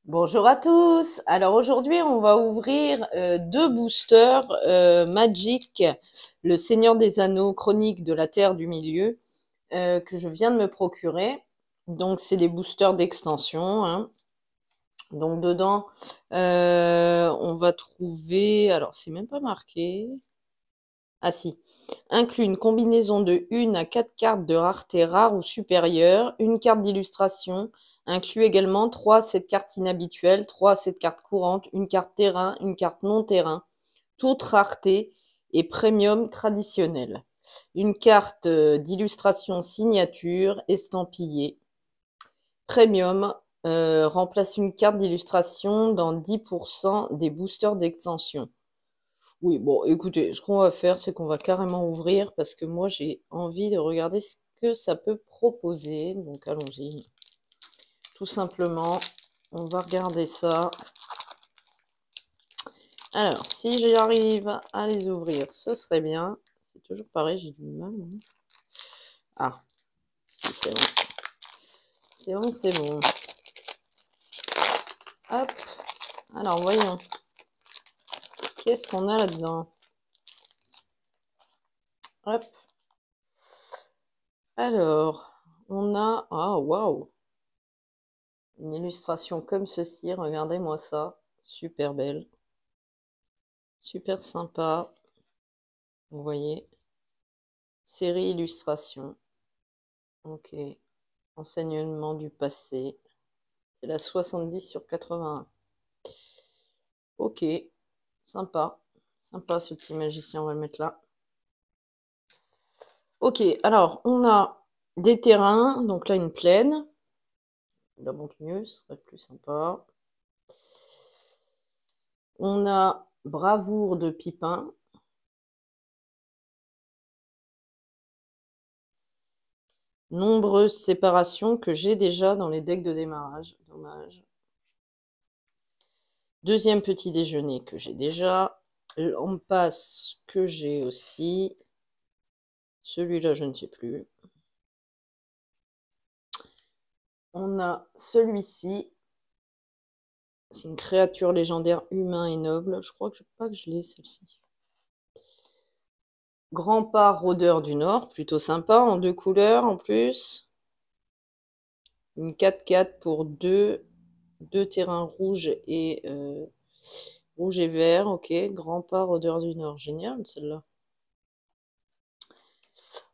Bonjour à tous. Alors aujourd'hui, on va ouvrir deux boosters Magic, le Seigneur des Anneaux, Chronique de la Terre du Milieu, que je viens de me procurer. Donc c'est des boosters d'extension, hein. Donc dedans, on va trouver, alors c'est même pas marqué. Ah si, inclut une combinaison de 1 à 4 cartes de rareté rare ou supérieure, une carte d'illustration, inclut également 3 à 7 cartes inhabituelles, 3 à 7 cartes courantes, une carte terrain, une carte non-terrain, toute rareté et premium traditionnel. Une carte d'illustration signature estampillée. Premium remplace une carte d'illustration dans 10% des boosters d'extension. Oui, bon, écoutez, ce qu'on va faire, c'est qu'on va carrément ouvrir parce que moi, j'ai envie de regarder ce que ça peut proposer. Donc, allons-y. Tout simplement, on va regarder ça. Alors, si j'arrive à les ouvrir, ce serait bien. C'est toujours pareil, j'ai du mal. Hein. Ah, c'est bon. C'est bon, c'est bon. Hop. Alors, voyons. Qu'est-ce qu'on a là-dedans? Hop. Alors, on a... Ah, waouh! Une illustration comme ceci, regardez-moi ça. Super belle. Super sympa. Vous voyez. Série illustration. Ok. Enseignement du passé. C'est la 70/81. Ok. Sympa. Sympa ce petit magicien, on va le mettre là. Ok, alors on a des terrains. Donc là, une plaine. La montagne, ce serait plus sympa. On a bravoure de Pipin. Nombreuses séparations que j'ai déjà dans les decks de démarrage. Dommage. Deuxième petit déjeuner que j'ai déjà. Lampasse que j'ai aussi. Celui-là, je ne sais plus. On a celui-ci. C'est une créature légendaire humain et noble. Je crois que pas que je l'ai, celle-ci. Grand pas rôdeur du Nord. Plutôt sympa, en 2 couleurs en plus. Une 4/4 pour 2 terrains rouges et vert. Ok, grand pas rôdeur du Nord. Génial, celle-là.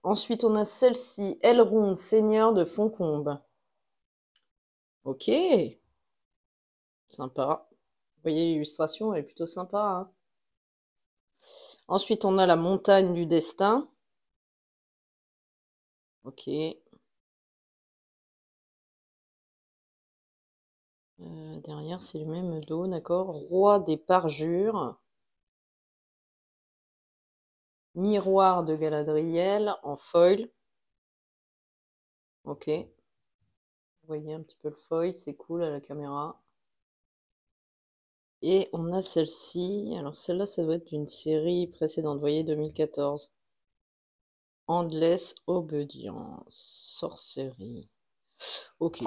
Ensuite, on a celle-ci, Elrond, seigneur de Foncombe. Ok, sympa. Vous voyez l'illustration, elle est plutôt sympa. Hein. Ensuite, on a la montagne du destin. Ok. Derrière, c'est le même dos, d'accord. Roi des parjures. Miroir de Galadriel en foil. Ok. Vous voyez un petit peu le foil, c'est cool à la caméra. Et on a celle-ci. Alors celle-là, ça doit être d'une série précédente. Vous voyez, 2014. Endless Obedience. Sorcerie. Ok.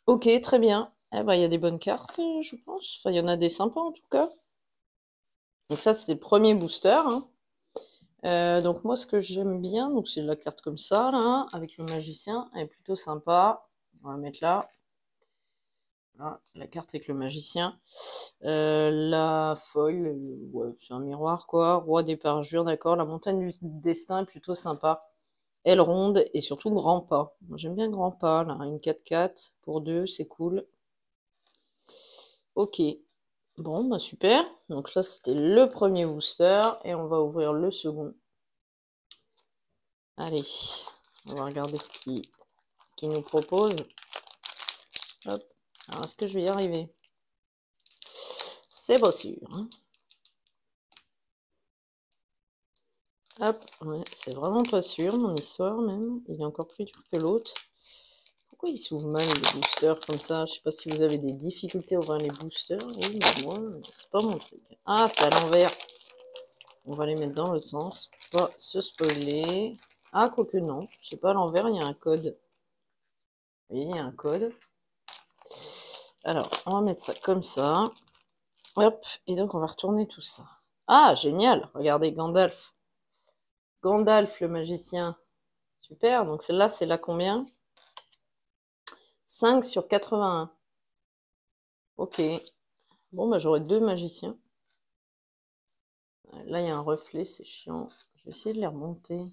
Ok, très bien. Eh ben, il y a des bonnes cartes, je pense. Enfin, il y en a des sympas en tout cas. Donc ça, c'était le premier booster. Hein. Donc moi, ce que j'aime bien, donc c'est la carte comme ça, là, avec le magicien. Elle est plutôt sympa. On va la mettre là. Voilà, la carte avec le magicien. La foil, ouais, c'est un miroir, quoi. Roi des parjures, d'accord. La montagne du destin est plutôt sympa. Elle ronde et surtout grand pas. Moi, j'aime bien grand pas, là. Une 4/4 pour 2, c'est cool. Ok. Bon, bah super. Donc là, c'était le premier booster. Et on va ouvrir le second. Allez, on va regarder ce qu'il nous propose. Hop. Alors, est-ce que je vais y arriver? C'est pas sûr. Hein. Hop, ouais, c'est vraiment pas sûr, mon histoire même. Il est encore plus dur que l'autre. Pourquoi il s'ouvre mal les boosters comme ça? Je sais pas si vous avez des difficultés à ouvrir les boosters. Oui, mais moi, c'est pas mon truc. Ah, c'est à l'envers. On va les mettre dans l'autre sens. Pour pas se spoiler. Ah, quoique non. Je sais pas, à l'envers, il y a un code. Vous voyez, il y a un code. Alors, on va mettre ça comme ça. Hop, et donc on va retourner tout ça. Ah, génial! Regardez, Gandalf. Gandalf, le magicien. Super, donc celle-là, c'est la combien? 5 sur 81. Ok. Bon, bah j'aurai 2 magiciens. Là, il y a un reflet, c'est chiant. Je vais essayer de les remonter.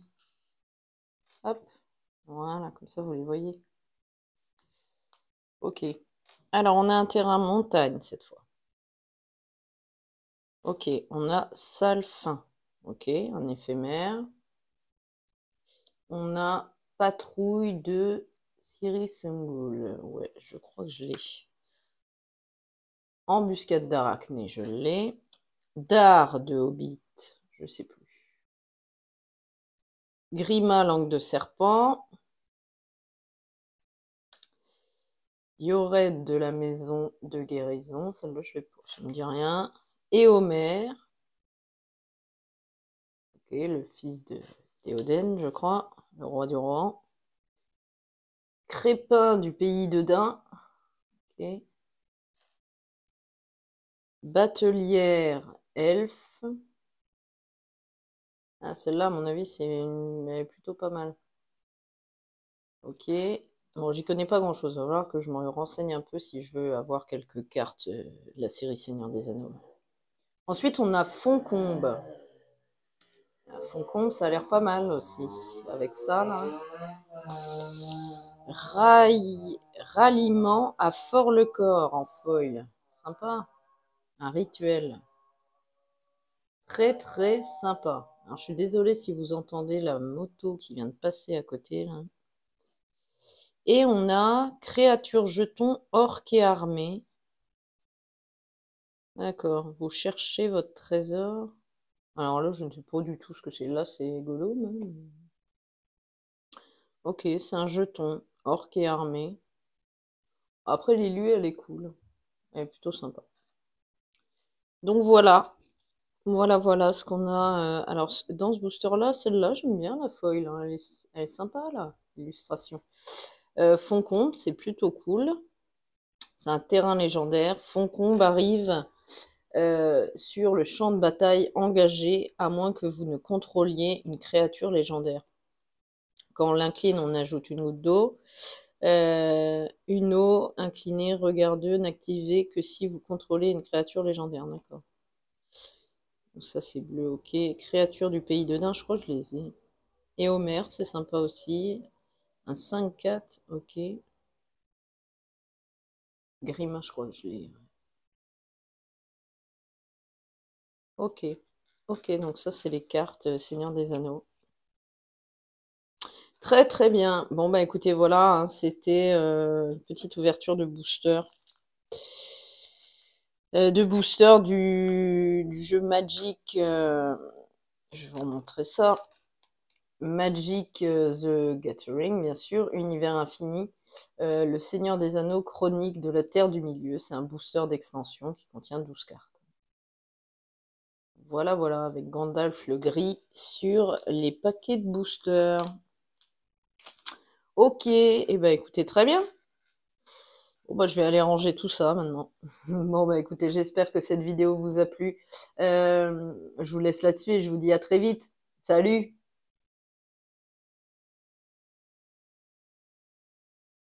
Hop. Voilà, comme ça, vous les voyez. Ok. Alors, on a un terrain montagne, cette fois. Ok, on a salle fin. Ok, un éphémère. On a patrouille de Cyrus Ungol. Ouais, je crois que je l'ai. Embuscade d'arachnées, je l'ai. Dard de Hobbit, je sais plus. Grima, langue de serpent. Yored de la maison de guérison. Celle-là, je me dis rien. Éomer. Ok, le fils de Théoden, je crois. Le roi du Rohan. Crépin du pays de Dain. Ok. Batelière, elfe. Ah, celle-là, à mon avis, elle est plutôt pas mal. Ok. Bon, j'y connais pas grand-chose. Il va falloir que je me renseigne un peu si je veux avoir quelques cartes de la série Seigneur des Anneaux. Ensuite, on a Foncombe. Foncombe, ça a l'air pas mal aussi. Avec ça, là. Ralliement à Fort-le-Corps en foil. Sympa. Un rituel. Très, très sympa. Alors, je suis désolée si vous entendez la moto qui vient de passer à côté, là. Et on a créature jeton orque et armée. D'accord. Vous cherchez votre trésor. Alors là, je ne sais pas du tout ce que c'est. Là, c'est rigolo. Ok, c'est un jeton orque et armée. Après, l'illu, elle est cool. Elle est plutôt sympa. Donc voilà. Voilà ce qu'on a. Alors, dans ce booster-là, celle-là, j'aime bien la foil, hein. Elle est sympa, là, l'illustration. Foncombe, c'est plutôt cool. C'est un terrain légendaire. Foncombe arrive sur le champ de bataille engagé, à moins que vous ne contrôliez une créature légendaire. Quand on l'incline, on ajoute une goutte d'eau. Une eau inclinée, regardeux, n'activez que si vous contrôlez une créature légendaire. D'accord. Donc ça, c'est bleu, ok. Créature du pays de Dain, je crois que je les ai. Et Homer, c'est sympa aussi. Un 5-4, ok. Grima, je crois que je l'ai. Ok. Ok, donc ça, c'est les cartes Seigneur des Anneaux. Très très bien. Bon bah écoutez, voilà, hein, c'était une petite ouverture de booster. Du jeu Magic. Je vais vous montrer ça. Magic the Gathering, bien sûr. Univers infini. Le Seigneur des Anneaux, chronique de la Terre du Milieu. C'est un booster d'extension qui contient 12 cartes. Voilà, voilà, avec Gandalf le gris sur les paquets de boosters. Ok, et eh ben écoutez, très bien. Bon, bah, je vais aller ranger tout ça maintenant. Bon, bah écoutez, j'espère que cette vidéo vous a plu. Je vous laisse là-dessus et je vous dis à très vite. Salut!